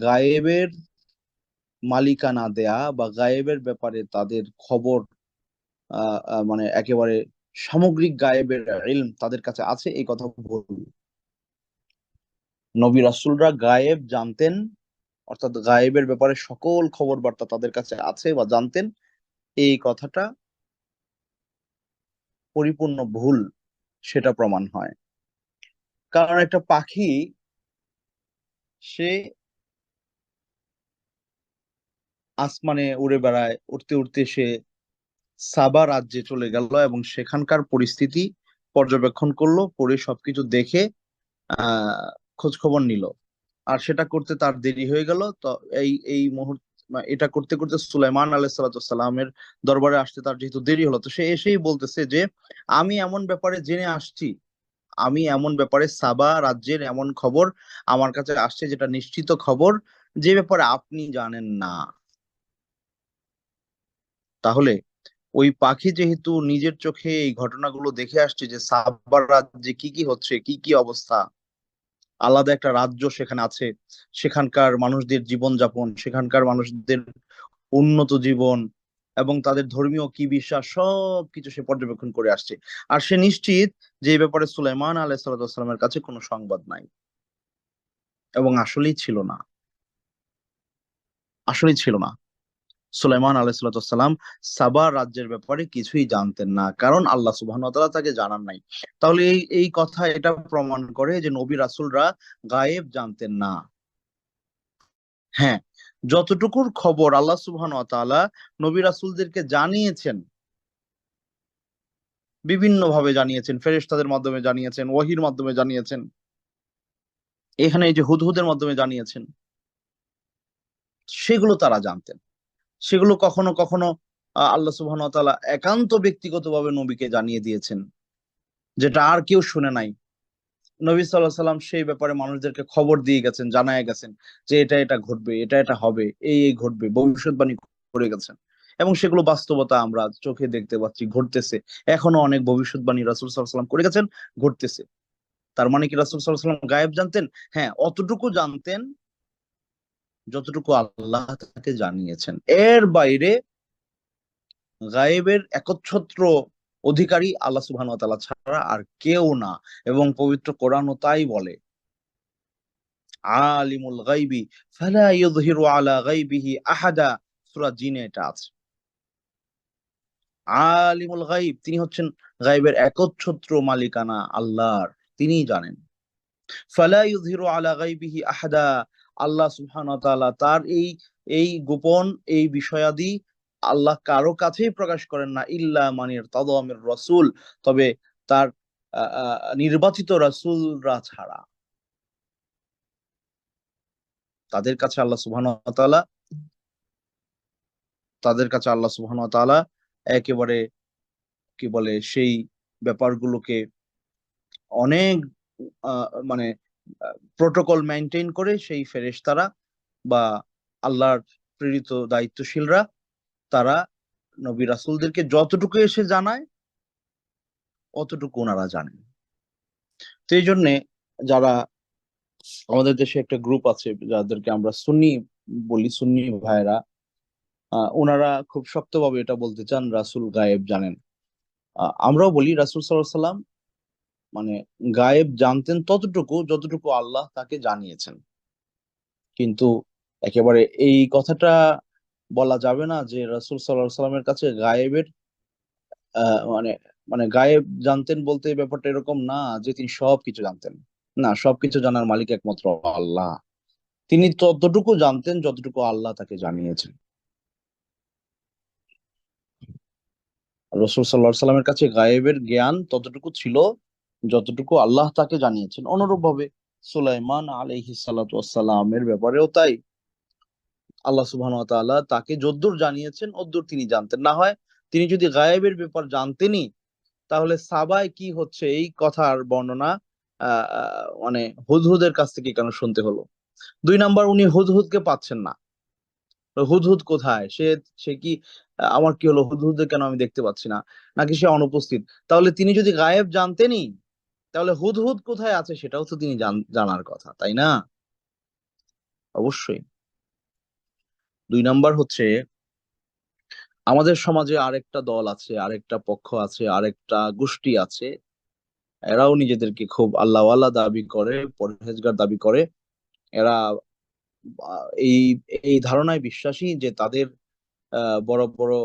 গায়েবের মালিকানা দেয়া বা গায়েবের ব্যাপারে তাদের খবর মানে একেবারে সামগ্রিক গায়েবের ইলম তাদের কাছে আছে, এই কথা ভুল। নবী রাসূলরা গায়েব জানতেন, অর্থাৎ গায়েবের ব্যাপারে সকল খবর বার্তা তাদের কাছে আছে বা জানতেন, এই কথাটা পরিপূর্ণ ভুল, সেটা প্রমাণ হয়। কারণ একটা পাখি সে আসমানে উড়ে বেড়ায়, উড়তে উড়তে সে সাবা রাজ্যে চলে গেল এবং সেখানকার পরিস্থিতি পর্যবেক্ষণ করলো, করে সবকিছু দেখে আহ খোঁজ খবর নিল, আর সেটা করতে তার দেরি হয়ে গেল। তো এই মুহূর্তে এটা করতে করতে সুলাইমান আলাইহিসসালামের দরবারে আসতে তার যেহেতু দেরি হলো, তো সে এসেই বলতেছে যে আমি এমন ব্যাপারে জেনে আসছি, আমি এমন ব্যাপারে সাবা রাজ্যের এমন খবর আমার কাছে আসছে যেটা নিশ্চিত খবর, যে ব্যাপারে আপনি জানেন না। তাহলে ওই পাখি যেহেতু নিজের চোখে এই ঘটনাগুলো দেখে আসছে যে সাবা রাজ্যে কি কি হচ্ছে, কি কি অবস্থা, আলাদা একটা রাজ্য সেখানে আছে, সেখানকার মানুষদের জীবনযাপন, সেখানকার মানুষদের উন্নত জীবন এবং তাদের ধর্মীয় কি বিশ্বাস সবকিছু সে পর্যবেক্ষণ করে আসছে। আর সে নিশ্চিত যে এই ব্যাপারে সুলাইমান আলাইহিসসালামের কাছে কোনো সংবাদ নাই, এবং আসলেই ছিল না, আসলেই ছিল না। সুলাইমান আলাইহিসসালাম সাবা রাজ্যের ব্যাপারে কিছুই জানতেন না, কারণ আল্লাহ সুবহানাহু ওয়া তাআলা তাকে জানান নাই। তাহলে এই এই কথা এটা প্রমাণ করে যে নবী রাসূলরা গায়েব জানতেন না। হ্যাঁ, যতটুকুর খবর আল্লাহ সুবহানাহু ওয়া তাআলা নবী রাসূলদেরকে জানিয়েছেন, বিভিন্ন ভাবে জানিয়েছেন, ফেরেশতাদের মাধ্যমে জানিয়েছেন, ওহীর মাধ্যমে জানিয়েছেন, এখানে এই যে হুদহুদের মাধ্যমে জানিয়েছেন, সেগুলো তারা জানতেন। সেগুলো কখনো কখনো আল্লাহ সুবহানাহু ওয়া তাআলা একান্ত ব্যক্তিগতভাবে নবীকে জানিয়ে দিয়েছেন, যেটা আর কেউ শুনে নাই। নবী সাল্লাল্লাহু আলাইহি সাল্লাম সেই ব্যাপারে মানুষদেরকে খবর দিয়ে গেছেন, জানায় গেছেন যে এটা এটা ঘটবে, এটা এটা হবে, এই ঘটবে, ভবিষ্যৎবাণী করে গেছেন। এবং সেগুলো বাস্তবতা আমরা চোখে দেখতে পাচ্ছি, ঘটতেছে। এখনো অনেক ভবিষ্যৎবাণী রাসূল সাল্লাল্লাহু আলাইহি সাল্লাম করে গেছেন, ঘটতেছে। তার মানে কি রাসূল সাল্লাল্লাহু আলাইহি সাল্লাম গায়েব জানতেন? হ্যাঁ, অতটুকু জানতেন যতটুকু আল্লাহ তাকে জানিয়েছেন। এর বাইরে গায়েবের একচ্ছত্র অধিকারী আল্লাহ সুবহানাহু ওয়া তাআলা ছাড়া আর কেউ না। এবং পবিত্র কোরআনও তাই বলে, আলিমুল গাইবি ফালা ইউযহিরু আলা গাইবিহি আহাদা। সূরা জিনে এটা আছে। আলিমুল গাইব, তিনি হচ্ছেন গাইবের একচ্ছত্র মালিকানা আল্লাহর, তিনিই জানেন। ফালা ইউযহিরু আলা গাইবিহি আহাদা, আল্লাহ সুবহানাহু ওয়া তাআলা তার এই গোপন এই বিষয়াদি আল্লাহ কারো কাছেই প্রকাশ করেন না, ইল্লা মান ইরতাদা মির রাসূল, তবে তার নির্বাচিত রাসূলরা ছাড়া। তাদের কাছে আল্লাহ সুবহানাহু ওয়া তাআলা তাদের কাছে আল্লাহ সুবহানাহু ওয়া তাআলা একেবারে কি বলে সেই ব্যাপারগুলোকে অনেক মানে প্রোটোকল মেইনটেইন করে সেই ফেরেশতারা বা আল্লাহর প্রেরিত দায়িত্বশীলরা, তারা নবী রাসূলদেরকে যতটুকু এসে জানায় অতটুকু ওনারা জানেন। তো এই জন্যে যারা আমাদের দেশে একটা গ্রুপ আছে যাদেরকে আমরা সুন্নি বলি, সুন্নি ভাইরা, ওনারা খুব শক্তভাবে এটা বলতে চান রাসূল গায়েব জানেন। আমরাও বলি রাসূল সাল্লাল্লাহু আলাইহি সাল্লাম মানে গায়েব জানতেন ততটুকু যতটুকু আল্লাহ তাকে জানিয়েছেন। কিন্তু একেবারে এই কথাটা বলা যাবে না যে রাসূল সাল্লাল্লাহু আলাইহি সাল্লামের কাছে গায়েবের মানে মানে গায়েব জানতেন বলতে ব্যাপারটা এরকম না যে তিনি সবকিছু জানতেন। না, সবকিছু জানার মালিক একমাত্র আল্লাহ। তিনি ততটুকু জানতেন যতটুকু আল্লাহ তাকে জানিয়েছেন। রাসূল সাল্লাল্লাহু আলাইহি সাল্লামের কাছে গায়েবের জ্ঞান ততটুকু ছিল যতটুকু আল্লাহ তাকে জানিয়েছেন। অনুরূপভাবে সুলাইমান আলাইহিস সালাতু ওয়াস সালামের ব্যাপারেও তাই। আল্লাহ সুবহানাহু ওয়া তাআলা তাকে যদ্দূর জানিয়েছেন অদ্দূর তিনি জানতেন। না হয় তিনি যদি গায়েবের ব্যাপার জানতেনই, তাহলে সাবায় কি হচ্ছে এই কথার বর্ণনা মানে হুদহুদের কাছ থেকে কেন শুনতে হলো? ২ নাম্বার, উনি হুদহুদকে পাচ্ছেন না। তো হুদহুদ কোথায়? সে সে কি আমার কি হলো? হুদহুদকে কেন আমি দেখতে পাচ্ছি না? নাকি সে অনুপস্থিত? তাহলে তিনি যদি গায়েব জানতেনই, তাহলে হুদহুদ কোথায় আছে সেটাও তো তিনি জানার কথা, তাই না? অবশ্যই। ২ নাম্বার হচ্ছে আমাদের সমাজে আরেকটা দল আছে, আরেকটা পক্ষ আছে, আরেকটা গোষ্ঠী আছে। এরাও নিজেদেরকে খুব আল্লাহওয়ালা দাবি করে, পরহেজগার দাবি করে। এরা এই এই ধারণায় বিশ্বাসী যে তাদের বড় বড়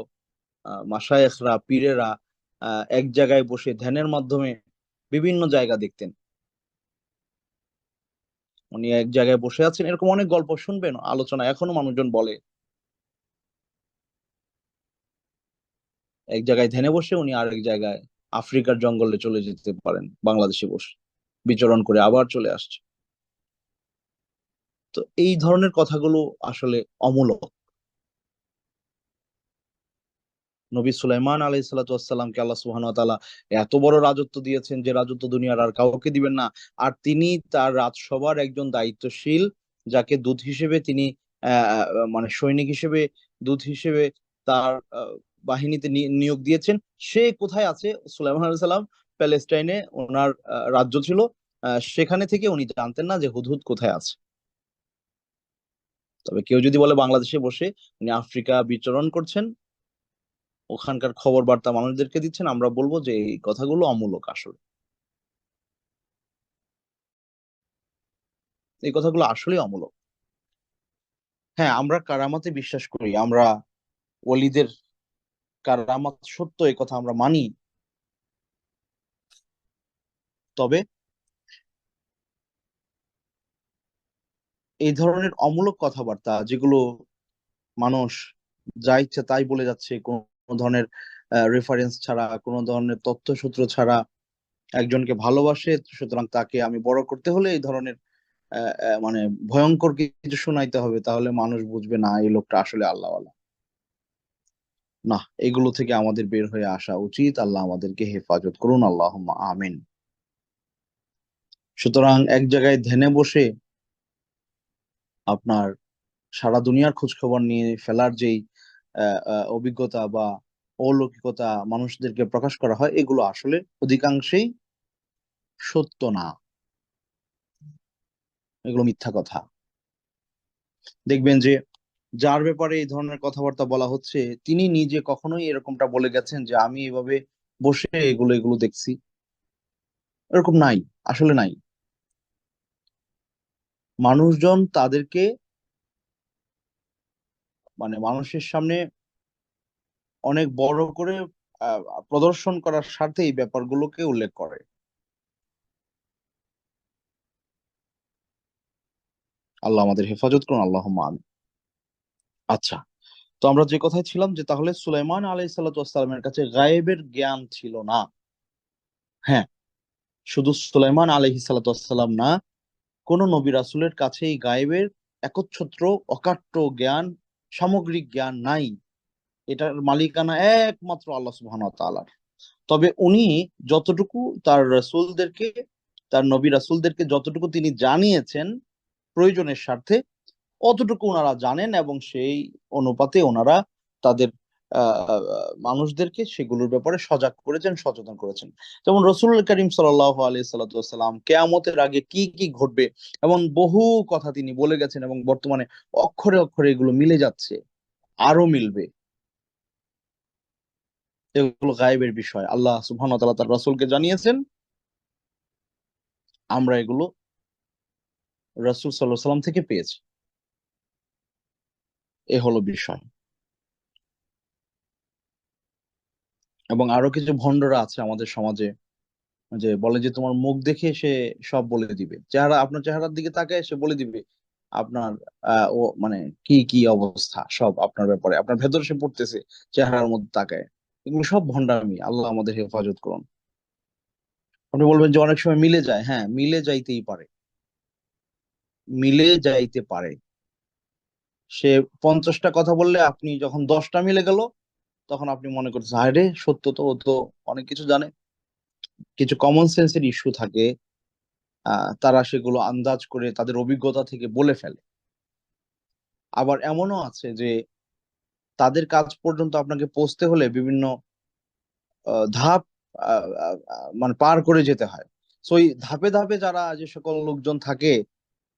মাশায়েখরা, পীরেরা এক জায়গায় বসে ধ্যানের মাধ্যমে বিভিন্ন জায়গা দেখতেন। উনি এক জায়গায় বসে আছেন, এরকম অনেক গল্প শুনবেন, আলোচনা এখনো মানুষজন বলে। এক জায়গায় ধ্যানে বসে উনি আরেক জায়গায় আফ্রিকার জঙ্গলে চলে যেতে পারেন বাংলাদেশে বসে। বিচরণ করে আবার চলে আসছে। তো এই ধরনের কথাগুলো আসলে অমূলক। নবী সুলাইমান আলাইহিস সালাতু ওয়াসসালামকে আল্লাহ সুবহানাহু ওয়া তাআলা এত বড় রাজত্ব দিয়েছেন যে রাজত্ব দুনিয়ার আর কাউকে দিবেন না। আর তিনি তার রাজসভার একজন দায়িত্বশীল, যাকে দূত হিসেবে তিনি মানে সৈনিক হিসেবে, দূত হিসেবে তার বাহিনীতে নিয়োগ দিয়েছেন। সে কোথায় আছে? সুলাইমান আলাইহিস সালাম প্যালেস্টাইনে ওনার রাজ্য ছিল। সেখানে থেকে উনি জানতেন না যে হুদহুদ কোথায় আছে। তবে কেউ যদি বলে বাংলাদেশে বসে উনি আফ্রিকা বিচরণ করছেন, ওখানকার খবর বার্তা মানুষদেরকে দিচ্ছেন, আমরা বলবো যে এই কথাগুলো অমূলক। আসলে এই কথাগুলো আসলেই অমূলক। হ্যাঁ, আমরা কারামাতে বিশ্বাস করি, আমরা ওলিদের কারামাত সত্য, এই কথা আমরা মানি। তবে এই ধরনের অমূলক কথাবার্তা যেগুলো মানুষ যা ইচ্ছে তাই বলে যাচ্ছে, কোনো ধরনের রেফারেন্স ছাড়া, কোনো ধরনের তথ্যসূত্র ছাড়া, একজনকে ভালোবাসে সুতরাং তাকে আমি বড় করতে হলে এই ধরনের মানে ভয়ঙ্কর কিছু শোনাইতে হবে, তাহলে মানুষ বুঝবে না এই লোকটা আসলে আল্লাহওয়ালা। না, এগুলো থেকে আমাদের বের হয়ে আসা উচিত। আল্লাহ আমাদেরকে হেফাজত করুন, আল্লাহুম্মা আমিন। সুতরাং এক জায়গায় ধ্যানে বসে আপনার সারা দুনিয়ার খোঁজ খবর নিয়ে ফেলার যেই অভিজ্ঞতা বা অলৌকিকতা মানুষদেরকে প্রকাশ করা হয়, এগুলো আসলে অধিকাংশেই সত্য না, এগুলো মিথ্যা কথা। দেখবেন যে যার ব্যাপারে এই ধরনের কথাবার্তা বলা হচ্ছে, তিনি নিজে কখনোই এরকমটা বলে গেছেন যে আমি এভাবে বসে এগুলো এগুলো দেখছি, এরকম নাই, আসলে নাই। মানুষজন তাদেরকে মানে মানুষের সামনে অনেক বড় করে আহ, প্রদর্শন করার স্বার্থে এই ব্যাপারগুলোকে উল্লেখ করে। আল্লাহ আমাদের হেফাজত করুন, আল্লাহুম্মা আমিন। আচ্ছা, তো আমরা যে কথায় ছিলাম যে তাহলে সুলাইমান আলাইহিস সালাতু ওয়াসসালামের কাছে গায়েবের জ্ঞান ছিল না। হ্যাঁ, শুধু সুলাইমান আলাইহিস সালাতু ওয়াসসালাম না, কোন নবী রাসূলের কাছেই গায়েবের একচ্ছত্র অকাট্য জ্ঞান, সামগ্রিক জ্ঞান নাই। এটার মালিকানা একমাত্র আল্লাহ সুবহানাহু ওয়া তাআলার। তবে উনি যতটুকু তার রাসূলদেরকে, তার নবী রাসূলদেরকে যতটুকু তিনি জানিয়েছেন প্রয়োজনের স্বার্থে, অতটুকু ওনারা জানেন এবং সেই অনুপাতে ওনারা তাদের মানুষদেরকে সেগুলোর ব্যাপারে সজাগ করেছেন, সচেতন করেছেন। যেমন রসুল করিম সাল্লাল্লাহু আলাইহি সাল্লাম কেয়ামতের আগে কি কি ঘটবে এমন বহু কথা তিনি বলে গেছেন, এবং বর্তমানে অক্ষরে অক্ষরে এগুলো মিলে যাচ্ছে, আরো মিলবে। এগুলো গায়েবের বিষয়, আল্লাহ সুবহানাহু ওয়া তাআলা তার রাসূলকে জানিয়েছেন, আমরা এগুলো রাসূল সাল্লাল্লাহু আলাইহি সাল্লাম থেকে পেয়েছি। এ হলো বিষয়। এবং আরো কিছু ভন্ডরা আছে আমাদের সমাজে, যে বলে যে তোমার মুখ দেখে সে সব বলে দিবে, চেহারা, আপনার চেহারার দিকে তাকায় সে বলে দিবে আপনার ও মানে কি কি অবস্থা সব আপনার ব্যাপারে, আপনার ভেতর সে পড়তেছে চেহারার মধ্যে তাকায়। এগুলো সব ভন্ডামি, আল্লাহ আমাদের হেফাজত করুন। আপনি বলবেন যে অনেক সময় মিলে যায়, হ্যাঁ মিলে যাইতেই পারে, মিলে যাইতে পারে। সে 50টা কথা বললে আপনি যখন 10টা মিলে গেল, তখন আপনি মনে করছেন আরে সত্য তো, ও তো অনেক কিছু জানে। কিছু কমন সেন্সের ইস্যু থাকে, তারা সেগুলো আন্দাজ করে তাদের অভিজ্ঞতা থেকে বলে ফেলে। আবার এমনও আছে যে তাদের কাজ পর্যন্ত আপনাকে পৌঁছতে হলে বিভিন্ন ধাপ মানে পার করে যেতে হয়। সো এই ধাপে ধাপে যারা, যে সকল লোকজন থাকে,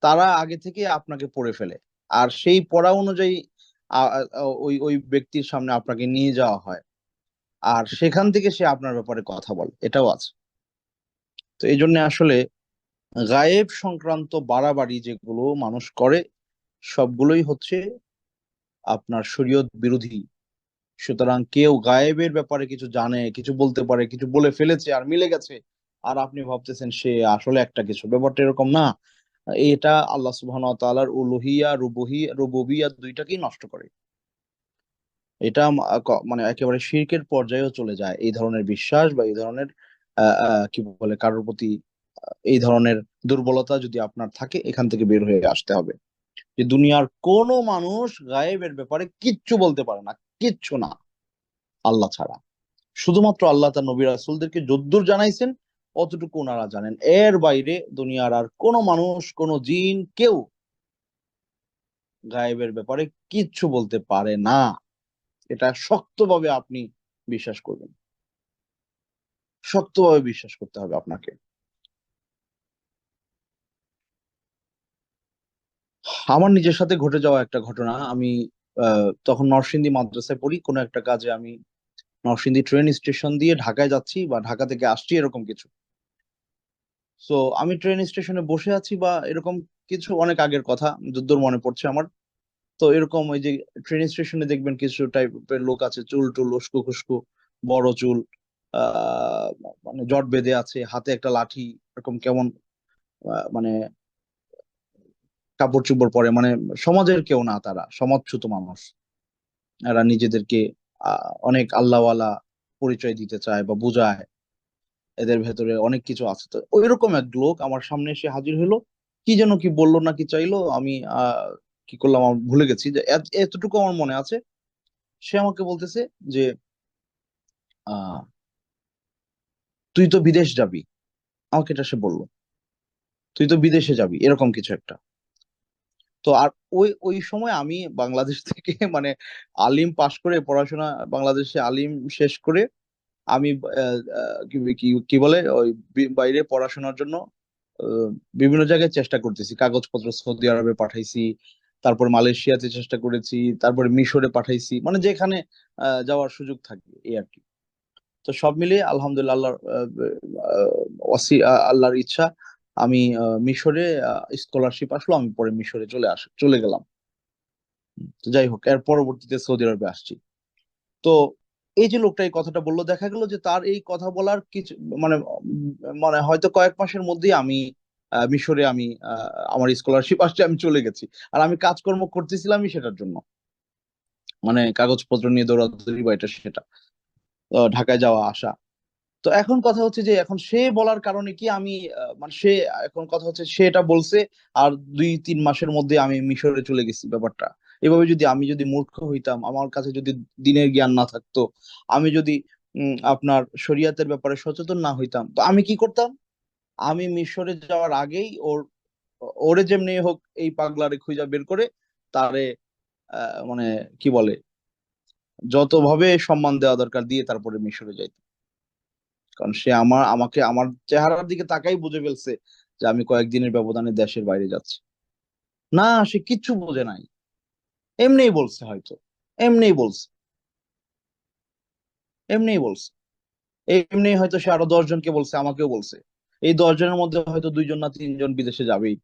তারা আগে থেকে আপনাকে পড়ে ফেলে, আর সেই পড়া অনুযায়ী ওই ওই ব্যক্তির সামনে আপনাকে নিয়ে যাওয়া হয়, আর সেখান থেকে সে আপনার ব্যাপারে কথা বলে, এটাও আছে। তো এই জন্য আসলে গায়েব সংক্রান্ত বাড়াবাড়ি যেগুলো মানুষ করে, সবগুলোই হচ্ছে আপনার শরীয়ত বিরোধী। সুতরাং কেউ গায়েবের ব্যাপারে কিছু জানে, কিছু বলতে পারে, কিছু বলে ফেলেছে আর মিলে গেছে, আর আপনি ভাবতেছেন সে আসলে একটা কিছু, ব্যাপারটা এরকম না। এটা আল্লাহ সুবহানাহু ওয়া তাআলার উলুহিয়া রুবুবিয়্যাত দুইটাকেই নষ্ট করে। এটা মানে একেবারে শিরকের পর্যায়েও চলে যায় এই ধরনের বিশ্বাস বা এই ধরনের কি বলে কারোর প্রতি এই ধরনের দুর্বলতা যদি আপনার থাকে, এখান থেকে বের হয়ে আসতে হবে। যে দুনিয়ার কোনো মানুষ গায়েবের ব্যাপারে কিচ্ছু বলতে পারে না, কিচ্ছু না, আল্লাহ ছাড়া। শুধুমাত্র আল্লাহ তার নবী রাসূলদেরকে যদ্দূর জানাইছেন অতটুকু ওনারা জানেন। এর বাইরে দুনিয়ার আর কোনো মানুষ, কোনো জিন, কেউ গায়েবের ব্যাপারে কিচ্ছু বলতে পারে না। এটা শক্তভাবে আপনি বিশ্বাস করবেন, শক্তভাবে বিশ্বাস করতে হবে আপনাকে। আমার নিজের সাথে ঘটে যাওয়া একটা ঘটনা, আমি তখন নরসিংদী মাদ্রাসায় পড়ি। কোনো একটা কাজে আমি নরসিংদী ট্রেন স্টেশন দিয়ে ঢাকায় যাচ্ছি বা ঢাকা থেকে আসছি, এরকম কিছু। তো আমি ট্রেন স্টেশনে বসে আছি বা এরকম কিছু, অনেক আগের কথা, যদ্দূর মনে পড়ছে আমার। তো এরকম ওই যে ট্রেন স্টেশনে দেখবেন কিছু টাইপের লোক আছে, চুল টুল উস্কো খুস্কো, বড় চুল, আহ মানে জট বেঁধে আছে, হাতে একটা লাঠি, এরকম কেমন মানে কাপড় চোপড় পরে, মানে সমাজের কেউ না, তারা সমাজচ্যুত মানুষ। এরা নিজেদেরকে অনেক আল্লাহওয়ালা পরিচয় দিতে চায় বা বুঝায়, এদের ভেতরে অনেক কিছু আছে। তো ওইরকম এক লোক আমার সামনে এসে হাজির হলো। কি যেন কি বললো না কি চাইলো, আমি কি করলাম আমার ভুলে গেছি, যে এতটুকু আমার মনে আছে। সে আমাকে বলতেছে যে আহ তুই তো বিদেশ যাবি, আমাকে এটা সে বললো, তুই তো বিদেশে যাবি, এরকম কিছু একটা। তো আর ওই ওই সময় আমি বাংলাদেশ থেকে মানে আলিম পাশ করে, পড়াশোনা বাংলাদেশে আলিম শেষ করে আমি কি কি কি বলে ওই বাইরে পড়াশোনার জন্য আহ, বিভিন্ন জায়গায় চেষ্টা করতেছি, কাগজপত্র সৌদি আরবে পাঠাইছি, তারপর মালয়েশিয়াতে চেষ্টা করেছি, তারপরে মিশরে পাঠাইছি, মানে যেখানে যাওয়ার সুযোগ থাকে এই আর কি। তো সব মিলিয়ে আলহামদুলিল্লাহ আল্লাহর আল্লাহর ইচ্ছা, আমি মিশরে স্কলারশিপ আসলো, আমি পরে মিশরে চলে গেলাম। তো যাই হোক, এর পরবর্তীতে সৌদি আরবে আসছি। তো এই যে লোকটা এই কথাটা বললো, দেখা গেল যে তার এই কথা বলার কিছু মানে মানে হয়তো কয়েক মাসের মধ্যেই আমি মিশরে আমি আমার স্কলারশিপ আসছে, আমি চলে গেছি। আর আমি কাজকর্ম করতেছিলামই সেটার জন্য, মানে কাগজপত্র নিয়ে দৌড়াদৌড়ি বা এটা সেটা, ঢাকায় যাওয়া আসা। তো এখন কথা হচ্ছে যে এখন সে বলার কারণে কি আমি মানে সে, এখন কথা হচ্ছে সে এটা বলছে, আর 2-3 মাসের মধ্যে আমি মিশরে চলে গেছি। ব্যাপারটা এভাবে যদি আমি যদি মূর্খ হইতাম, আমার কাছে যদি দিনের জ্ঞান না থাকতো, আমি যদি আপনার শরিয়াতের ব্যাপারে সচেতন না হইতাম, তো আমি কি করতাম? আমি মিশরে যাওয়ার আগেই ওরে যেমনি হোক এই পাগলারে খুঁজা বের করে তারে মানে কি বলে, যতভাবে সম্মান দেওয়া দরকার দিয়ে তারপরে মিশরে যাইতাম। কারণ সে আমাকে আমার চেহারার দিকে তাকাই বুঝে ফেলছে যে আমি কয়েকদিনের ব্যবধানে দেশের বাইরে যাচ্ছি। না, সে কিচ্ছু বোঝে নাই, এমনিই বলছে হয়তো, এমনিই বলছে, এমনিই বলছে, এমনি হয়তো সে আরো 10 জনকে বলছে, আমাকেও বলছে। এই 10 জনের মধ্যে হয়তো 2 জন না 3 জন বিদেশে যাবেই,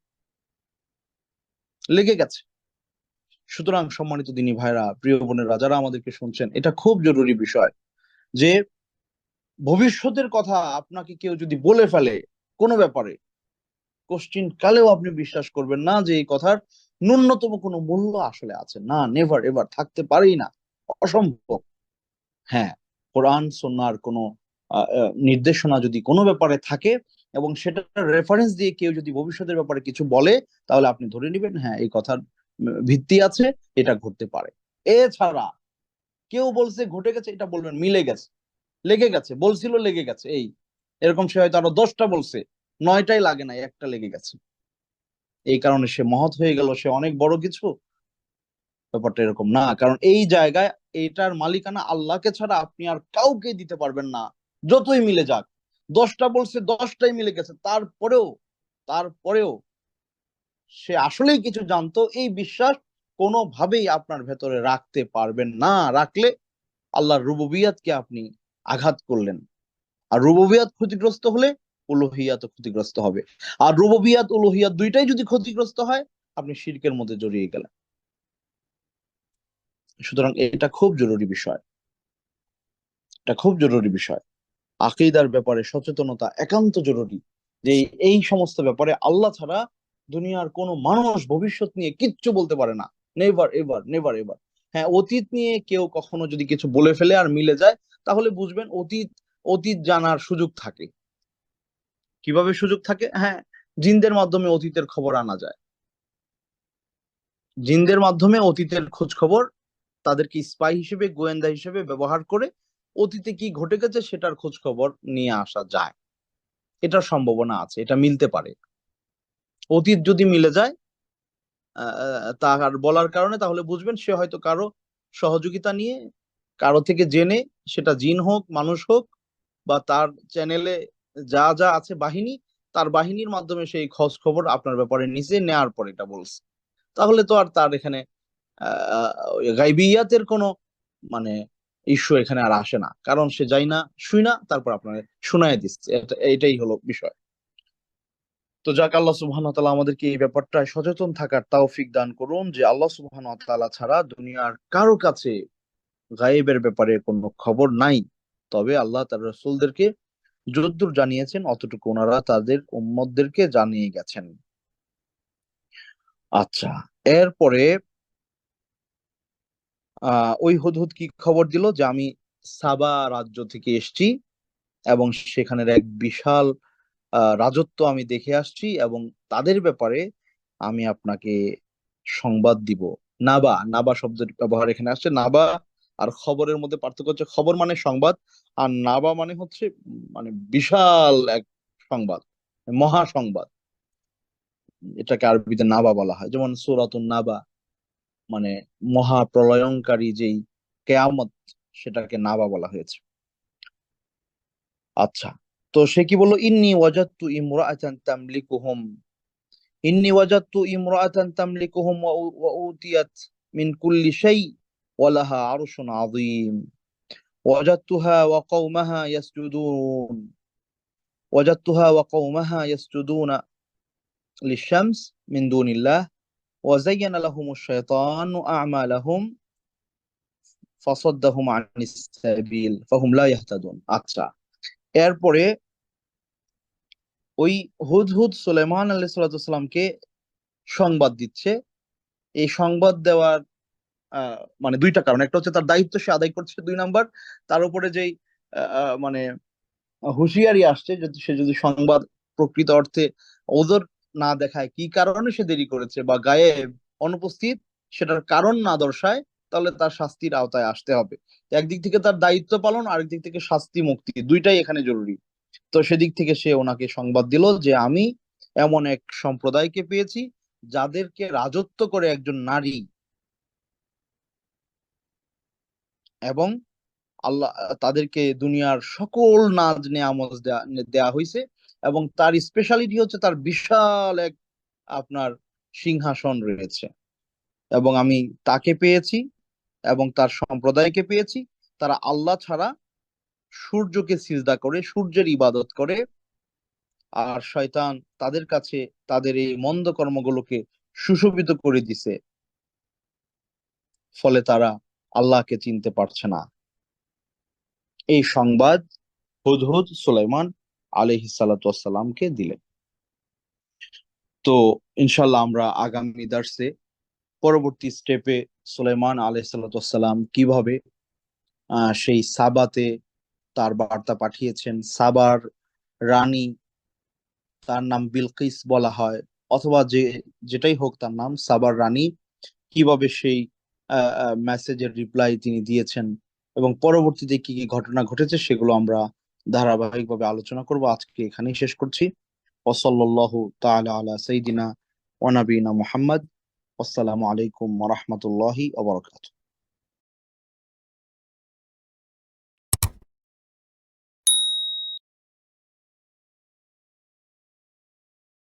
লেগে গেছে। সুতরাং সম্মানিত দিনী ভাইরা, প্রিয় বোনেরা, যারা আমাদেরকে শুনছেন, এটা খুব জরুরি বিষয় যে ভবিষ্যতের কথা আপনাকে কেউ যদি বলে ফেলে কোনো ব্যাপারে, কোশ্চিন কালেও আপনি বিশ্বাস করবেন না যে এই কথার ন্যূনতম কোনো মূল্য আসলে আছে। না, নেভার এভার, থাকতে পারেই না, অসম্ভব। হ্যাঁ, কোরআন সুন্নাহর কোনো নির্দেশনা যদি কোনো ব্যাপারে থাকে এবং সেটা রেফারেন্স দিয়ে কেউ যদি ভবিষ্যতের ব্যাপারে কিছু বলে, তাহলে আপনি ধরে নেবেন হ্যাঁ এই কথার ভিত্তি আছে, এটা ঘটতে পারে। এছাড়া কেউ বলছে ঘটে গেছে, এটা বলবেন মিলে গেছে, লেগে গেছে, বলছিল লেগে গেছে, এই এরকম সে হয়তো আরো 10টা বলছে, 9টাই লাগে নাই, একটা লেগে গেছে, এই কারণে সে মহৎ হয়ে গেল, সে অনেক বড় কিছু। ব্যাপারটা এরকম না, কারণ এই জায়গায় এটার মালিকানা আল্লাহকে ছাড়া আপনি আর কাউকে দিতে পারবেন না। যতই মিলে যাক, 10টা বলছে, 10টাই মিলে গেছে, তারপরেও সে আসলেই কিছু জানতো, এই বিশ্বাস কোনোভাবেই আপনার ভেতরে রাখতে পারবেন না। রাখলে আল্লাহর রুবুবিয়াতকে আপনি আঘাত করলেন। আর রুবুবিয়াত ক্ষতিগ্রস্ত হলে উলুহিয়াত ক্ষতিগ্রস্ত হবে। আর রুবুবিয়াত উলুহিয়াত দুইটাই যদি ক্ষতিগ্রস্ত হয়, আপনি শিরকের মধ্যে জড়িয়ে গেলেন। সুতরাং এটা খুব জরুরি বিষয়, এটা খুব জরুরি বিষয়। আকীদার ব্যাপারে সচেতনতা একান্ত জরুরি। যে এই সমস্ত ব্যাপারে আল্লাহ ছাড়া দুনিয়ার কোনো মানুষ ভবিষ্যৎ নিয়ে কিচ্ছু বলতে পারে না। Never ever, never ever. হ্যাঁ, অতীত নিয়ে কেউ কখনো যদি কিছু বলে ফেলে আর মিলে যায়, তাহলে বুঝবেন অতীত, অতীত জানার সুযোগ থাকে। কিভাবে সুযোগ থাকে? হ্যাঁ, জিনদের মাধ্যমে অতীতের খবর আনা যায়। জিনদের মাধ্যমে অতীতের খোঁজ খবর, তাদেরকে স্পাই হিসেবে, গোয়েন্দা হিসেবে ব্যবহার করে অতীতে কি ঘটে গেছে সেটার খোঁজ খবর নিয়ে আসা যায়। এটার সম্ভাবনা আছে, এটা মিলতে পারে। অতীত যদি মিলে যায় তার বলার কারণে, তাহলে বুঝবেন সে হয়তো কারো সহযোগিতা নিয়ে, কারো থেকে জেনে, সেটা জিন হোক মানুষ হোক, বা তার চ্যানেলে যা যা আছে বাহিনী, তার বাহিনীর মাধ্যমে সেই খোঁজ খবর আপনার ব্যাপারে নিচে নেওয়ার পর এটা বলছে। তাহলে তো আর তার এখানে গাইবিয়াতের কোনো মানে ইস্যু এখানে আর আসে না, কারণ সে যাই না শুই না তারপর আপনার শুনায় দিচ্ছে, এটাই হলো বিষয়। তো যাক, আল্লাহ সুবহানাহু ওয়া তাআলা আমাদেরকে এই ব্যাপারটায় সচেতন থাকার তৌফিক দান করুন, যে আল্লাহ সুবহানাহু ওয়া তাআলা ছাড়া দুনিয়ার কারো কাছে গায়েবের ব্যাপারে কোনো খবর নাই। তবে আল্লাহ তার রাসূলদেরকে যতদূর জানিয়েছেন অতটুকু ওনারা তাদের উম্মতদেরকে জানিয়ে গেছেন। আচ্ছা, এরপরে ওই হুদহুদ কি খবর দিল, যে আমি সাবা রাজ্য থেকে এসেছি এবং সেখানের এক বিশাল রাজত্ব আমি দেখে আসছি, এবং তাদের ব্যাপারে আমি আপনাকে সংবাদ দিব। নাবা, নাবা শব্দের ব্যবহার এখানে আসছে। নাবা আর খবরের মধ্যে পার্থক্য হচ্ছে, খবর মানে সংবাদ, আর নাবা মানে হচ্ছে মানে বিশাল এক সংবাদ, মহা সংবাদ। এটাকে আরবিতে নাবা বলা হয়। যেমন সূরাতুন নাবা মানে মহা প্রলয়ঙ্কারী যেই কেয়ামত, সেটাকে নাবা বলা হয়েছে। আচ্ছা, তো সে কি বললো? ইন্নি ওয়াজাদতু ইমরাআতান তামলিকুহুম, ইন্নি ওয়াজাদতু ইমরাআতান তামলিকুহুম ওয়া উতিয়াত মিন কুল্লি শাই ওয়া লাহা আরশুন আযীম ওয়াজাদতুহা ওয়া কওমাহা ইয়াসজুদুন ওয়াজাদতুহা ওয়া কওমাহা ইয়াসজুদুনা লিশ-শামস মিন দুনিল্লাহ ওয়া যায়্যানা লাহুমুশ শাইতানু আ'মালাহুম ফাসাদ্দাহুম আনিস সাবিল ফাহুম লা ইয়াহতাদুন। আচ্ছা, এরপরে ওই হুদহুদ সুলাইমান আলাইহিস সালামকে সংবাদ দিচ্ছে। এই সংবাদ দেওয়ার মানে দুইটা কারণ, একটা হচ্ছে তার দায়িত্ব সে আদায় করছে, দুই নাম্বার তার উপরে যেই মানে হুঁশিয়ারি আসছে, যদি সে যদি সংবাদ প্রকৃত অর্থে ওজোর না দেখায়, কি কারণে সে দেরি করেছে বা গায়েব অনুপস্থিত সেটার কারণ না দর্শায়, তাহলে তার শাস্তির আওতায় আসতে হবে। একদিক থেকে তার দায়িত্ব পালন, আরেক দিক থেকে শাস্তি মুক্তি, দুইটাই এখানে জরুরি। তো সেদিক থেকে সে ওনাকে সংবাদ দিল যে আমি এমন এক সম্প্রদায়কে পেয়েছি যাদেরকে রাজত্ব করে একজন নারী, এবং আল্লাহ তাদেরকে দুনিয়ার সকল নাজ নেয়ামত দেয়া হয়েছে, এবং তার স্পেশালিটি হচ্ছে তার বিশাল এক আপনার সিংহাসন রয়েছে, এবং আমি তাকে পেয়েছি এবং তার সম্প্রদায়কে পেয়েছি। তারা আল্লাহ ছাড়া সূর্যকে সিজদা করে, সূর্যের ইবাদত করে, আর শয়তান তাদের কাছে তাদের এই মন্দ কর্মগুলোকে সুশোভিত করে দিছে, ফলে তারা আল্লাহকে চিনতে পারছে না। এই সংবাদ হুদহুদ সুলাইমান আলাইহিস সালাতু ওয়াস সালামকে দিলেন। তো ইনশাল্লাহ আমরা আগামী দার্সে পরবর্তী স্টেপে সুলাইমান আলাইহিস সালাতু ওয়াস সালাম কিভাবে সেই সাবাতে তার বার্তা পাঠিয়েছেন, সাবার রানী, তার নাম বিলকিস বলা হয়, অথবা যেটাই হোক তার নাম সাবার রানী, কিভাবে সেই মেসেজের রিপ্লাই তিনি দিয়েছেন, এবং পরবর্তীতে কি কি ঘটনা ঘটেছে সেগুলো আমরা ধারাবাহিকভাবে আলোচনা করব। আজকে এখানেই শেষ করছি। ওসল্লাল্লাহু তাআলা আলা সাইয়্যিদিনা ওয়া নাবিয়িনা মুহাম্মদ। আসসালামু আলাইকুম ওয়া রাহমাতুল্লাহি ওয়া বারাকাতুহু।